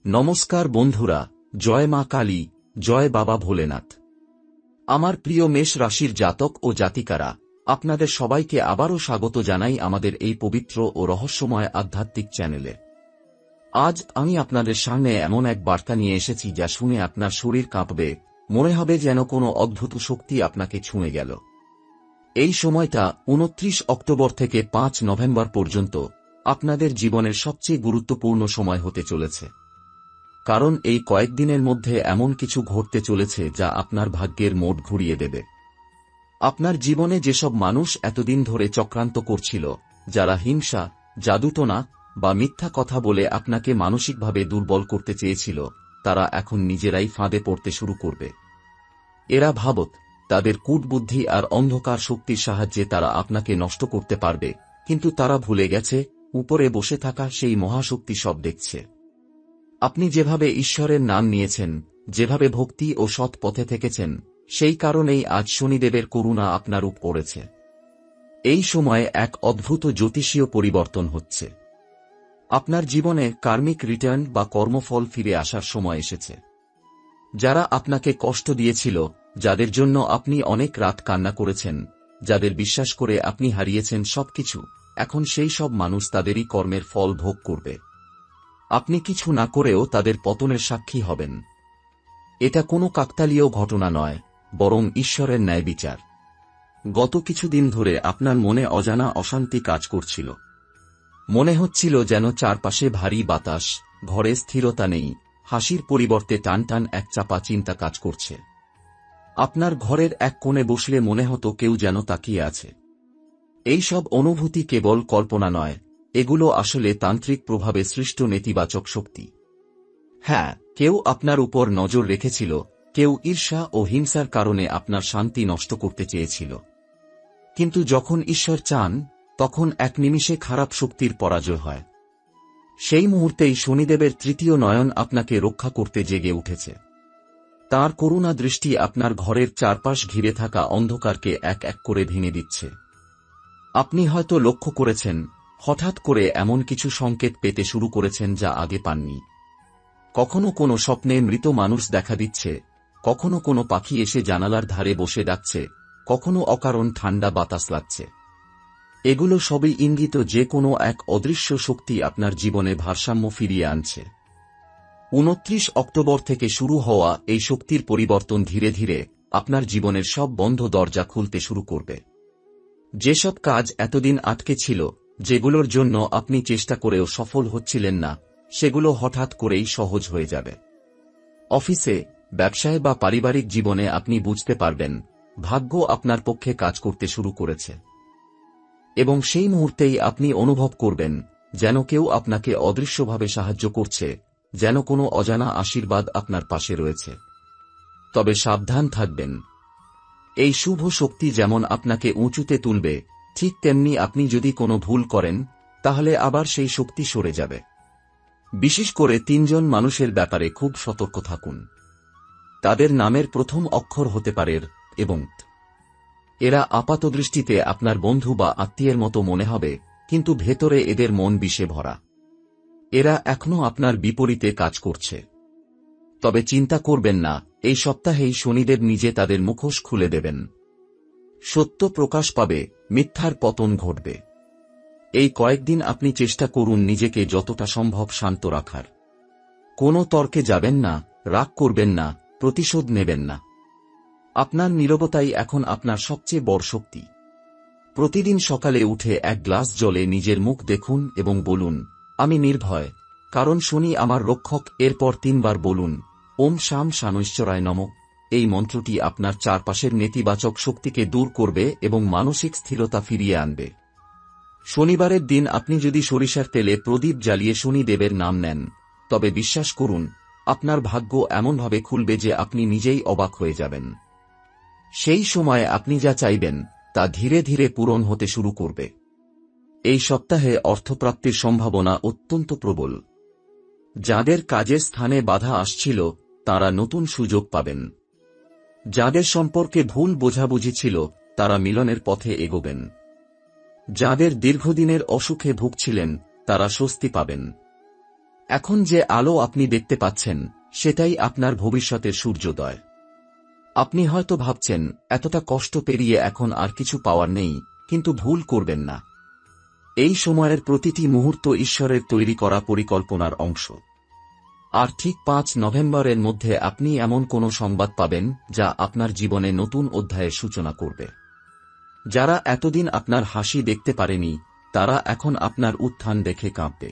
নমস্কার বন্ধুরা, জয় মা কালী, জয় বাবা ভোলেনাথ। আমার প্রিয় মেষ রাশির জাতক ও জাতিকারা, আপনাদের সবাইকে আবারও স্বাগত জানাই আমাদের এই পবিত্র ও রহস্যময় আধ্যাত্মিক চ্যানেলে। আজ আমি আপনাদের সামনে এমন এক বার্তা নিয়ে এসেছি যা শুনে আপনার শরীর কাঁপবে, মনে হবে যেন কোনো অদ্ভুত শক্তি আপনাকে ছুঁয়ে গেল। এই সময়টা 29 অক্টোবর থেকে 5 নভেম্বর পর্যন্ত আপনাদের জীবনের সবচেয়ে গুরুত্বপূর্ণ সময় হতে চলেছে। কারণ এই কয়েকদিনের মধ্যে এমন কিছু ঘটতে চলেছে যা আপনার ভাগ্যের মোড় ঘুরিয়ে দেবে। আপনার জীবনে যেসব মানুষ এতদিন ধরে চক্রান্ত করছিল, যারা হিংসা, জাদুটোনা বা মিথ্যা কথা বলে আপনাকে মানসিকভাবে দুর্বল করতে চেয়েছিল, তারা এখন নিজেরাই ফাঁদে পড়তে শুরু করবে। এরা ভাবত তাদের কূটবুদ্ধি আর অন্ধকার শক্তির সাহায্যে তারা আপনাকে নষ্ট করতে পারবে, কিন্তু তারা ভুলে গেছে উপরে বসে থাকা সেই মহাশক্তি সব দেখছে। আপনি যেভাবে ঈশ্বরের নাম নিয়েছেন, যেভাবে ভক্তি ও সৎ পথে থেকেছেন, সেই কারণেই আজ শনিদেবের করুণা আপনার উপর পড়েছে। এই সময়ে এক অদ্ভুত জ্যোতিষীয় পরিবর্তন হচ্ছে। আপনার জীবনে কার্মিক রিটার্ন বা কর্মফল ফিরে আসার সময় এসেছে। যারা আপনাকে কষ্ট দিয়েছিল, যাদের জন্য আপনি অনেক রাত কান্না করেছেন, যাদের বিশ্বাস করে আপনি হারিয়েছেন সবকিছু, এখন সেই সব মানুষ তাদেরই কর্মের ফল ভোগ করবে। আপনি কিছু না করেও তাদের পতনের সাক্ষী হবেন। এটা কোনো কাকতালীয় ঘটনা নয়, বরং ঈশ্বরের ন্যায় বিচার। গত কিছুদিন ধরে আপনার মনে অজানা অশান্তি কাজ করছিল। মনে হচ্ছিল যেন চারপাশে ভারী বাতাস, ঘরে স্থিরতা নেই, হাসির পরিবর্তে টানটান এক চাপা চিন্তা কাজ করছে। আপনার ঘরের এক কোণে বসলে মনে হতো কেউ যেন তাকিয়ে আছে। এই সব অনুভূতি কেবল কল্পনা নয়, এগুলো আসলে তান্ত্রিক প্রভাবে সৃষ্ট নেতিবাচক শক্তি। হ্যাঁ, কেউ আপনার উপর নজর রেখেছিল, কেউ ঈর্ষা ও হিংসার কারণে আপনার শান্তি নষ্ট করতে চেয়েছিল। কিন্তু যখন ঈশ্বর চান, তখন এক নিমিষে খারাপ শক্তির পরাজয় হয়। সেই মুহূর্তেই শনিদেবের তৃতীয় নয়ন আপনাকে রক্ষা করতে জেগে উঠেছে। তাঁর করুণা দৃষ্টি আপনার ঘরের চারপাশ ঘিরে থাকা অন্ধকারকে এক এক করে ভেঙে দিচ্ছে। আপনি হয়তো লক্ষ্য করেছেন, হঠাৎ করে এমন কিছু সংকেত পেতে শুরু করেছেন যা আগে পাননি। কখনো কোনো স্বপ্নে মৃত মানুষ দেখা দিচ্ছে, কখনো কোনো পাখি এসে জানালার ধারে বসে ডাকছে, কখনো অকারণ ঠান্ডা বাতাস লাগছে। এগুলো সবই ইঙ্গিত যে কোনো এক অদৃশ্য শক্তি আপনার জীবনে ভারসাম্য ফিরিয়ে আনছে। 29 অক্টোবর থেকে শুরু হওয়া এই শক্তির পরিবর্তন ধীরে ধীরে আপনার জীবনের সব বন্ধ দরজা খুলতে শুরু করবে। যেসব কাজ এতদিন আটকে ছিল, যেগুলোর জন্য আপনি চেষ্টা করেও সফল হচ্ছিলেন না, সেগুলো হঠাৎ করেই সহজ হয়ে যাবে। অফিসে, ব্যবসায় বা পারিবারিক জীবনে আপনি বুঝতে পারবেন ভাগ্য আপনার পক্ষে কাজ করতে শুরু করেছে। এবং সেই মুহূর্তেই আপনি অনুভব করবেন যেন কেউ আপনাকে অদৃশ্যভাবে সাহায্য করছে, যেন কোনো অজানা আশীর্বাদ আপনার পাশে রয়েছে। তবে সাবধান থাকবেন। এই শুভ শক্তি যেমন আপনাকে উঁচুতে তুলবে, ঠিক তেমনি আপনি যদি কোনো ভুল করেন, তাহলে আবার সেই শক্তি সরে যাবে। বিশেষ করে 3 জন মানুষের ব্যাপারে খুব সতর্ক থাকুন। তাদের নামের প্রথম অক্ষর হতে পারে র এবং ত। এরা আপাতদৃষ্টিতে আপনার বন্ধু বা আত্মীয়ের মতো মনে হবে, কিন্তু ভেতরে এদের মন বিষে ভরা। এরা এখনো আপনার বিপরীতে কাজ করছে। তবে চিন্তা করবেন না, এই সপ্তাহেই শনিদেব নিজে তাদের মুখোশ খুলে দেবেন। সত্য প্রকাশ পাবে, মিথ্যার পতন ঘটবে। এই কয়েকদিন আপনি চেষ্টা করুন নিজেকে যতটা সম্ভব শান্ত রাখার। কোনো তর্কে যাবেন না, রাগ করবেন না, প্রতিশোধ নেবেন না। আপনার নীরবতাই এখন আপনার সবচেয়ে বড় শক্তি। প্রতিদিন সকালে উঠে এক গ্লাস জলে নিজের মুখ দেখুন এবং বলুন, আমি নির্ভয়, কারণ শনি আমার রক্ষক। এরপর 3 বার বলুন, ওম শাম শানৈশ্বরায় নমঃ। এই মন্ত্রটি আপনার চারপাশের নেতিবাচক শক্তিকে দূর করবে এবং মানসিক স্থিরতা ফিরিয়ে আনবে। শনিবারের দিন আপনি যদি সরিষার তেলে প্রদীপ জ্বালিয়ে শনিদেবের নাম নেন, তবে বিশ্বাস করুন, আপনার ভাগ্য এমনভাবে খুলবে যে আপনি নিজেই অবাক হয়ে যাবেন। সেই সময় আপনি যা চাইবেন তা ধীরে ধীরে পূরণ হতে শুরু করবে। এই সপ্তাহে অর্থপ্রাপ্তির সম্ভাবনা অত্যন্ত প্রবল। যাদের কাজের স্থানে বাধা আসছিল, তারা নতুন সুযোগ পাবেন। যাদের সম্পর্কে ভুল বোঝাবুঝি ছিল, তারা মিলনের পথে এগোবেন। যাদের দীর্ঘদিনের অসুখে ভুগছিলেন, তারা স্বস্তি পাবেন। এখন যে আলো আপনি দেখতে পাচ্ছেন সেটাই আপনার ভবিষ্যতের সূর্যোদয়। আপনি হয়তো ভাবছেন এতটা কষ্ট পেরিয়ে এখন আর কিছু পাওয়ার নেই, কিন্তু ভুল করবেন না। এই সময়ের প্রতিটি মুহূর্ত ঈশ্বরের তৈরি করা পরিকল্পনার অংশ। আর ঠিক 5 নভেম্বরের মধ্যে আপনি এমন কোনো সংবাদ পাবেন যা আপনার জীবনে নতুন অধ্যায়ের সূচনা করবে। যারা এতদিন আপনার হাসি দেখতে পারেনি তারা এখন আপনার উত্থান দেখে কাঁপবে।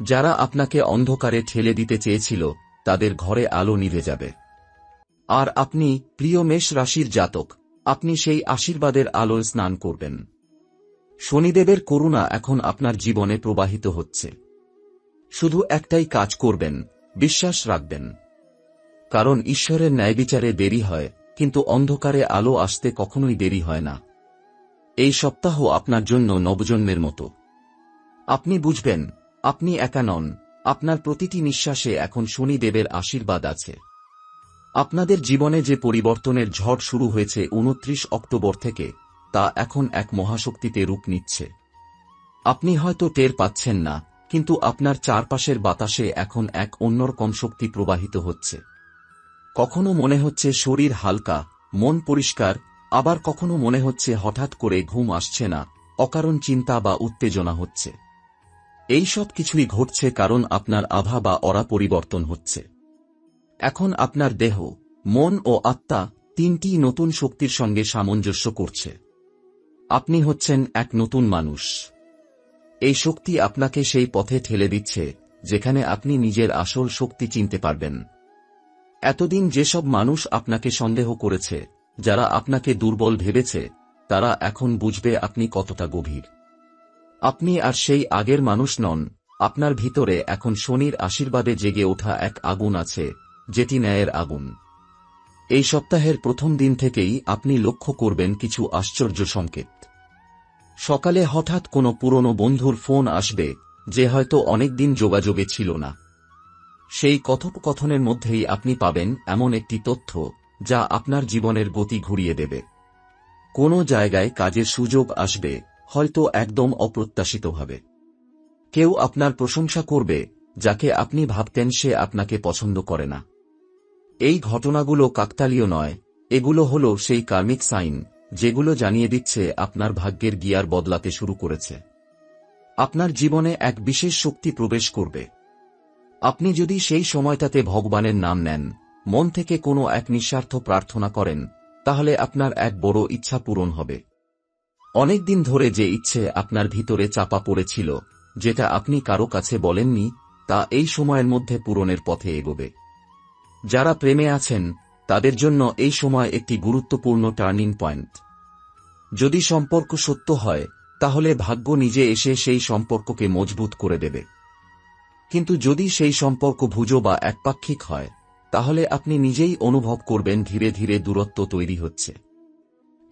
যারা আপনাকে অন্ধকারে ঠেলে দিতে চেয়েছিল তাদের ঘরে আলো নিভে যাবে। আর আপনি, প্রিয় মেষ রাশির জাতক, আপনি সেই আশীর্বাদের আলোয় স্নান করবেন। শনিদেবের করুণা এখন আপনার জীবনে প্রবাহিত হচ্ছে। শুধু একটাই কাজ করবেন, বিশ্বাস রাখবেন। কারণ ঈশ্বরের ন্যায়বিচারে দেরি হয়, কিন্তু অন্ধকারে আলো আসতে কখনোই দেরি হয় না। এই সপ্তাহ আপনার জন্য নবজন্মের মতো। আপনি বুঝবেন আপনি একা নন, আপনার প্রতিটি নিঃশ্বাসে এখন শনিদেবের আশীর্বাদ আছে। আপনাদের জীবনে যে পরিবর্তনের ঝড় শুরু হয়েছে 29 অক্টোবর থেকে, তা এখন এক মহাশক্তিতে রূপ নিচ্ছে। আপনি হয়তো টের পাচ্ছেন না, কিন্তু আপনার চারপাশের বাতাসে এখন এক অন্যরকম শক্তি প্রবাহিত হচ্ছে। কখনো মনে হচ্ছে শরীর হালকা, মন পরিষ্কার, আবার কখনো মনে হচ্ছে হঠাৎ করে ঘুম আসছে না, অকারণ চিন্তা বা উত্তেজনা হচ্ছে। এই সব কিছুই ঘটছে কারণ আপনার আভা বা অরা পরিবর্তন হচ্ছে। এখন আপনার দেহ, মন ও আত্মা তিনটি নতুন শক্তির সঙ্গে সামঞ্জস্য করছে। আপনি হচ্ছেন এক নতুন মানুষ। এই শক্তি আপনাকে সেই পথে ঠেলে দিচ্ছে যেখানে আপনি নিজের আসল শক্তি চিনতে পারবেন। এতদিন যেসব মানুষ আপনাকে সন্দেহ করেছে, যারা আপনাকে দুর্বল ভেবেছে, তারা এখন বুঝবে আপনি কতটা গভীর। আপনি আর সেই আগের মানুষ নন, আপনার ভিতরে এখন শনির আশীর্বাদে জেগে ওঠা এক আগুন আছে, যেটি ন্যায়ের আগুন। এই সপ্তাহের প্রথম দিন থেকেই আপনি লক্ষ্য করবেন কিছু আশ্চর্য সংকেত। সকালে হঠাৎ কোনো পুরনো বন্ধুর ফোন আসবে, যে হয়তো অনেকদিন যোগাযোগে ছিল না। সেই কথোপকথনের মধ্যেই আপনি পাবেন এমন একটি তথ্য যা আপনার জীবনের গতি ঘুরিয়ে দেবে। কোনো জায়গায় কাজের সুযোগ আসবে, হয়তো একদম অপ্রত্যাশিতভাবে। কেউ আপনার প্রশংসা করবে, যাকে আপনি ভাবতেন সে আপনাকে পছন্দ করে না। এই ঘটনাগুলো কাকতালীয় নয়, এগুলো হলো সেই কার্মিক সাইন, যেগুলো জানিয়ে দিচ্ছে আপনার ভাগ্যের গিয়ার বদলাতে শুরু করেছে। আপনার জীবনে এক বিশেষ শক্তি প্রবেশ করবে। আপনি যদি সেই সময়টাতে ভগবানের নাম নেন, মন থেকে কোনো এক নিঃস্বার্থ প্রার্থনা করেন, তাহলে আপনার এক বড় ইচ্ছা পূরণ হবে। অনেকদিন ধরে যে ইচ্ছে আপনার ভিতরে চাপা পড়েছিল, যেটা আপনি কারো কাছে বলেননি, তা এই সময়ের মধ্যে পূরণের পথে এগোবে। যারা প্রেমে আছেন তাদের জন্য এই সময় একটি গুরুত্বপূর্ণ টার্নিং পয়েন্ট। যদি সম্পর্ক সত্য হয়, তাহলে ভাগ্য নিজে এসে সেই সম্পর্ককে মজবুত করে দেবে। কিন্তু যদি সেই সম্পর্ক ভুজো বা একপাক্ষিক হয়, তাহলে আপনি নিজেই অনুভব করবেন ধীরে ধীরে দূরত্ব তৈরি হচ্ছে।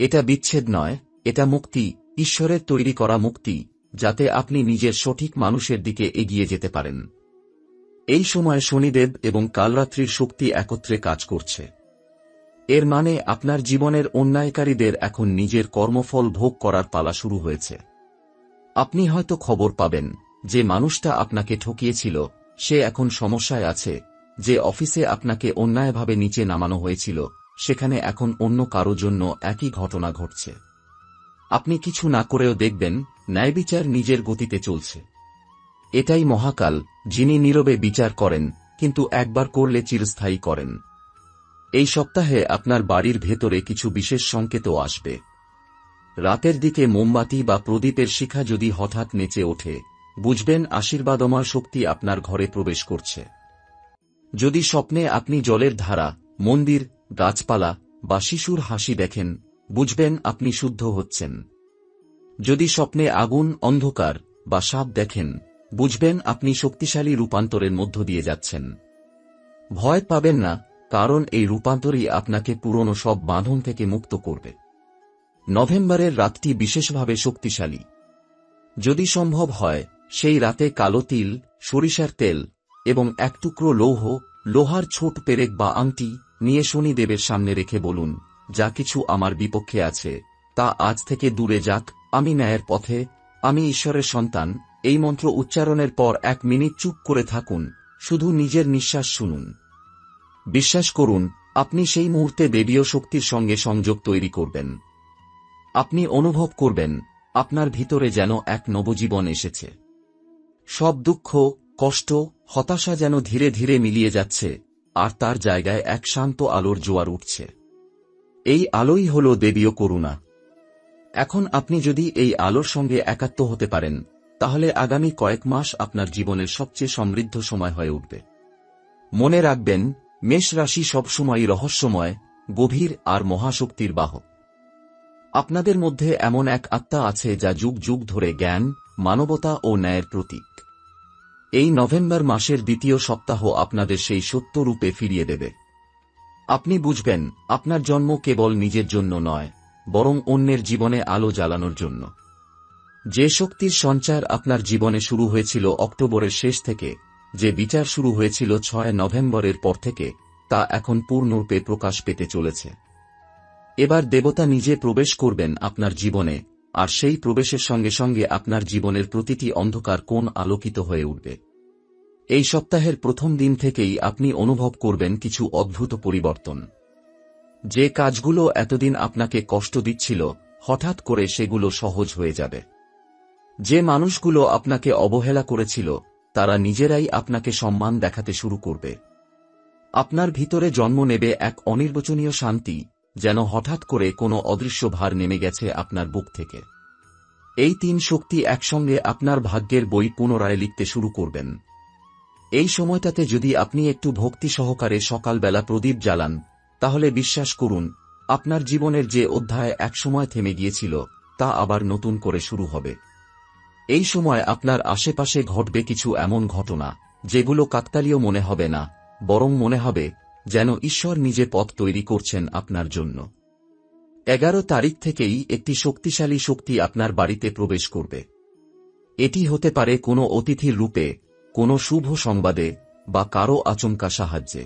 এটা বিচ্ছেদ নয়, এটা মুক্তি, ঈশ্বরের তৈরি করা মুক্তি, যাতে আপনি নিজের সঠিক মানুষের দিকে এগিয়ে যেতে পারেন। এই সময় শনিদেব এবং কালরাত্রির শক্তি একত্রে কাজ করছে। এর মানে আপনার জীবনের অন্যায়কারীদের এখন নিজের কর্মফল ভোগ করার পালা শুরু হয়েছে। আপনি হয়তো খবর পাবেন যে মানুষটা আপনাকে ঠকিয়েছিল সে এখন সমস্যায় আছে, যে অফিসে আপনাকে অন্যায়ভাবে নিচে নামানো হয়েছিল সেখানে এখন অন্য কারো জন্য একই ঘটনা ঘটছে। আপনি কিছু না করেও দেখবেন ন্যায়বিচার নিজের গতিতে চলছে। এটাই মহাকাল, যিনি নীরবে বিচার করেন, কিন্তু একবার করলে চিরস্থায়ী করেন। এই সপ্তাহে আপনার বাড়ির ভেতরে কিছু বিশেষ সংকেতও আসবে। রাতের দিকে মোমবাতি বা প্রদীপের শিখা যদি হঠাৎ নেচে ওঠে, বুঝবেন আশীর্বাদময় শক্তি আপনার ঘরে প্রবেশ করছে। যদি স্বপ্নে আপনি জলের ধারা, মন্দির, গাছপালা বা শিশুর হাসি দেখেন, বুঝবেন আপনি শুদ্ধ হচ্ছেন। যদি স্বপ্নে আগুন, অন্ধকার বা সাপ দেখেন, বুঝবেন আপনি শক্তিশালী রূপান্তরের মধ্য দিয়ে যাচ্ছেন। ভয় পাবেন না, কারণ এই রূপান্তরই আপনাকে পুরনো সব বাঁধন থেকে মুক্ত করবে। নভেম্বরের রাতটি বিশেষভাবে শক্তিশালী। যদি সম্ভব হয়, সেই রাতে কালো তিল, সরিষার তেল এবং এক টুকরো লৌহ, লোহার ছোট পেরেক বা আংটি নিয়ে শনিদেবের সামনে রেখে বলুন, যা কিছু আমার বিপক্ষে আছে তা আজ থেকে দূরে যাক, আমি ন্যায়ের পথে, আমি ঈশ্বরের সন্তান, এই মন্ত্র উচ্চারণের পর 1 মিনিট চুপ করে থাকুন, শুধু নিজের নিঃশ্বাস শুনুন। বিশ্বাস করুন, আপনি সেই মুহূর্তে দেবীয় শক্তির সঙ্গে সংযোগ তৈরি করবেন। আপনি অনুভব করবেন আপনার ভিতরে যেন এক নবজীবন এসেছে। সব দুঃখ, কষ্ট, হতাশা যেন ধীরে ধীরে মিলিয়ে যাচ্ছে, আর তার জায়গায় এক শান্ত আলোর জোয়ার উঠছে। এই আলোই হল দেবীয় করুণা। এখন আপনি যদি এই আলোর সঙ্গে একাত্ম হতে পারেন, তাহলে আগামী কয়েক মাস আপনার জীবনের সবচেয়ে সমৃদ্ধ সময় হয়ে উঠবে। মনে রাখবেন, মেষ রাশি সবসময়ই রহস্যময়, গভীর আর মহাশক্তির বাহক। আপনাদের মধ্যে এমন এক আত্মা আছে যা যুগ যুগ ধরে জ্ঞান, মানবতা ও ন্যায়ের প্রতীক। এই নভেম্বর মাসের দ্বিতীয় সপ্তাহ আপনাদের সেই সত্য রূপে ফিরিয়ে দেবে। আপনি বুঝবেন, আপনার জন্ম কেবল নিজের জন্য নয়, বরং অন্যের জীবনে আলো জ্বালানোর জন্য। যে শক্তির সঞ্চার আপনার জীবনে শুরু হয়েছিল অক্টোবরের শেষ থেকে, যে বিচার শুরু হয়েছিল 6 নভেম্বরের পর থেকে, তা এখন পূর্ণরূপে প্রকাশ পেতে চলেছে। এবার দেবতা নিজে প্রবেশ করবেন আপনার জীবনে, আর সেই প্রবেশের সঙ্গে সঙ্গে আপনার জীবনের প্রতিটি অন্ধকার কোণ আলোকিত হয়ে উঠবে। এই সপ্তাহের প্রথম দিন থেকেই আপনি অনুভব করবেন কিছু অদ্ভুত পরিবর্তন। যে কাজগুলো এতদিন আপনাকে কষ্ট দিচ্ছিল, হঠাৎ করে সেগুলো সহজ হয়ে যাবে। যে মানুষগুলো আপনাকে অবহেলা করেছিল, তারা নিজেরাই আপনাকে সম্মান দেখাতে শুরু করবে। আপনার ভিতরে জন্ম নেবে এক অনির্বচনীয় শান্তি, যেন হঠাৎ করে কোনো অদৃশ্য ভার নেমে গেছে আপনার বুক থেকে। এই 3 শক্তি একসঙ্গে আপনার ভাগ্যের বই পুনরায় লিখতে শুরু করবেন। এই সময়টাতে যদি আপনি একটু ভক্তি সহকারে সকালবেলা প্রদীপ জ্বালান, তাহলে বিশ্বাস করুন, আপনার জীবনের যে অধ্যায় একসময় থেমে গিয়েছিল, তা আবার নতুন করে শুরু হবে। এই সময় আপনার আশেপাশে ঘটবে কিছু এমন ঘটনা, যেগুলো কাকতালীয় মনে হবে না, বরং মনে হবে যেন ঈশ্বর নিজে পথ তৈরি করছেন আপনার জন্য। 11 তারিখ থেকেই একটি শক্তিশালী শক্তি আপনার বাড়িতে প্রবেশ করবে। এটি হতে পারে কোনো অতিথির রূপে, কোনো শুভ সংবাদে, বা কারো আচমকা সাহায্যে।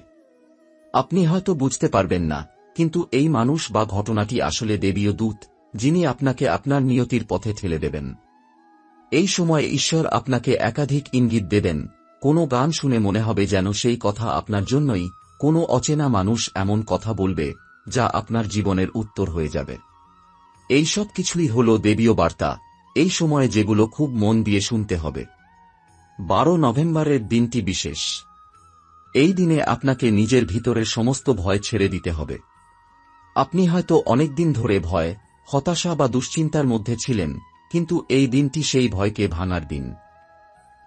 আপনি হয়তো বুঝতে পারবেন না, কিন্তু এই মানুষ বা ঘটনাটি আসলে দেবীয় দূত, যিনি আপনাকে আপনার নিয়তির পথে ঠেলে দেবেন। এই সময় ঈশ্বর আপনাকে একাধিক ইঙ্গিত দেবেন। কোনো গান শুনে মনে হবে যেন সেই কথা আপনার জন্যই, কোনো অচেনা মানুষ এমন কথা বলবে যা আপনার জীবনের উত্তর হয়ে যাবে। এই সব কিছুই হল দেবীয় বার্তা, এই সময়ে যেগুলো খুব মন দিয়ে শুনতে হবে। 12 নভেম্বরের দিনটি বিশেষ। এই দিনে আপনাকে নিজের ভিতরের সমস্ত ভয় ছেড়ে দিতে হবে। আপনি হয়তো অনেকদিন ধরে ভয়, হতাশা বা দুশ্চিন্তার মধ্যে ছিলেন, কিন্তু এই দিনটি সেই ভয়কে ভাঙার দিন।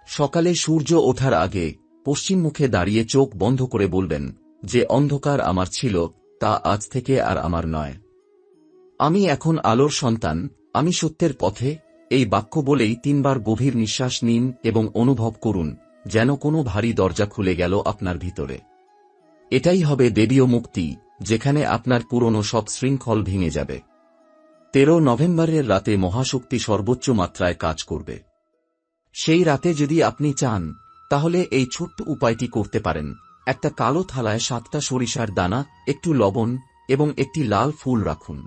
সকালে সূর্য ওঠার আগে পশ্চিম মুখে দাঁড়িয়ে চোখ বন্ধ করে বলবেন, যে অন্ধকার আমার ছিল, তা আজ থেকে আর আমার নয়। আমি এখন আলোর সন্তান, আমি সত্যের পথে। এই বাক্য বলেই 3 বার গভীর নিঃশ্বাস নিন এবং অনুভব করুন যেন কোনো ভারী দরজা খুলে গেল আপনার ভিতরে। এটাই হবে দেবীয় মুক্তি, যেখানে আপনার পুরনো সব শৃঙ্খল ভেঙে যাবে। 13 নভেম্বরের রাতে মহাশক্তি সর্বোচ্চ মাত্রায় কাজ করবে। সেই রাতে যদি আপনি চান, তাহলে এই ছোট্ট উপায়টি করতে পারেন। একটা কালো থালায় 7টা সরিষার দানা, একটু লবণ এবং একটি লাল ফুল রাখুন।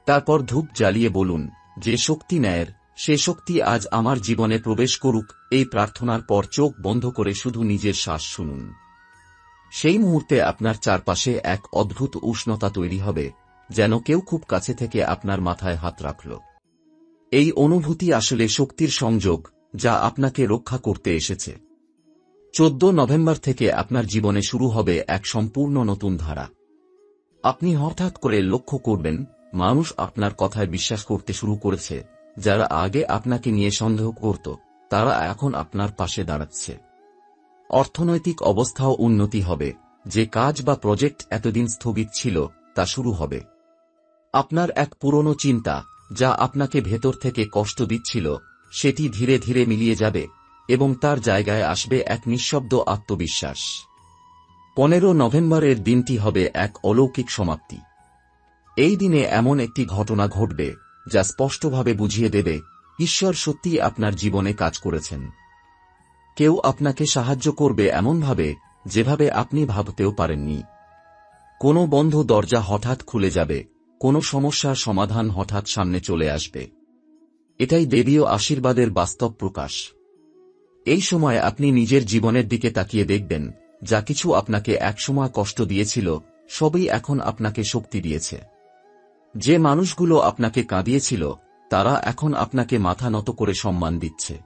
তারপর ধূপ জ্বালিয়ে বলুন, যে শক্তি ন্যায়ের, সে শক্তি আজ আমার জীবনে প্রবেশ করুক। এই প্রার্থনার পর চোখ বন্ধ করে শুধু নিজের শ্বাস শুনুন। সেই মুহূর্তে আপনার চারপাশে এক অদ্ভুত উষ্ণতা তৈরি হবে, যেন কেউ খুব কাছে থেকে আপনার মাথায় হাত রাখল। এই অনুভূতি আসলে শক্তির সংযোগ, যা আপনাকে রক্ষা করতে এসেছে। 14 নভেম্বর থেকে আপনার জীবনে শুরু হবে এক সম্পূর্ণ নতুন ধারা। আপনি হঠাৎ করে লক্ষ্য করবেন, মানুষ আপনার কথায় বিশ্বাস করতে শুরু করেছে। যারা আগে আপনাকে নিয়ে সন্দেহ করত, তারা এখন আপনার পাশে দাঁড়াচ্ছে। অর্থনৈতিক অবস্থাও উন্নতি হবে। যে কাজ বা প্রজেক্ট এতদিন স্থগিত ছিল, তা শুরু হবে। আপনার এক পুরনো চিন্তা, যা আপনাকে ভেতর থেকে কষ্ট দিচ্ছিল, সেটি ধীরে ধীরে মিলিয়ে যাবে এবং তার জায়গায় আসবে এক নিঃশব্দ আত্মবিশ্বাস। 15 নভেম্বরের দিনটি হবে এক অলৌকিক সমাপ্তি। এই দিনে এমন একটি ঘটনা ঘটবে, যা স্পষ্টভাবে বুঝিয়ে দেবে, ঈশ্বর সত্যিই আপনার জীবনে কাজ করেছেন। কেউ আপনাকে সাহায্য করবে এমনভাবে, যেভাবে আপনি ভাবতেও পারেননি। কোনো বন্ধ দরজা হঠাৎ খুলে যাবে, কোনো সমস্যার সমাধান হঠাৎ সামনে চলে আসবে। এটাই দেবীয় আশীর্বাদের বাস্তব প্রকাশ। এই সময় আপনি নিজের জীবনের দিকে তাকিয়ে দেখবেন, যা কিছু আপনাকে একসময় কষ্ট দিয়েছিল, সবই এখন আপনাকে শক্তি দিয়েছে। যে মানুষগুলো আপনাকে কাঁদিয়েছিল, তারা এখন আপনাকে মাথা নত করে সম্মান দিচ্ছে।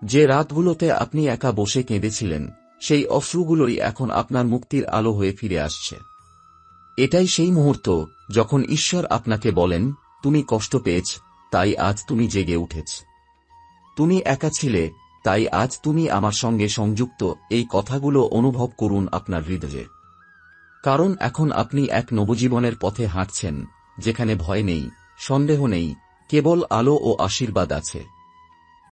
যে রাতগুলোতে আপনি একা বসে কেঁদেছিলেন, সেই অশ্রুগুলোই এখন আপনার মুক্তির আলো হয়ে ফিরে আসছে। এটাই সেই মুহূর্ত যখন ঈশ্বর আপনাকে বলেন, তুমি কষ্ট পেয়েছ, তাই আজ তুমি জেগে উঠেছ। তুমি একা ছিলে, তাই আজ তুমি আমার সঙ্গে সংযুক্ত। এই কথাগুলো অনুভব করুন আপনার হৃদয়ে। কারণ এখন আপনি এক নবজীবনের পথে হাঁটছেন, যেখানে ভয় নেই, সন্দেহ নেই, কেবল আলো ও আশীর্বাদ আছে।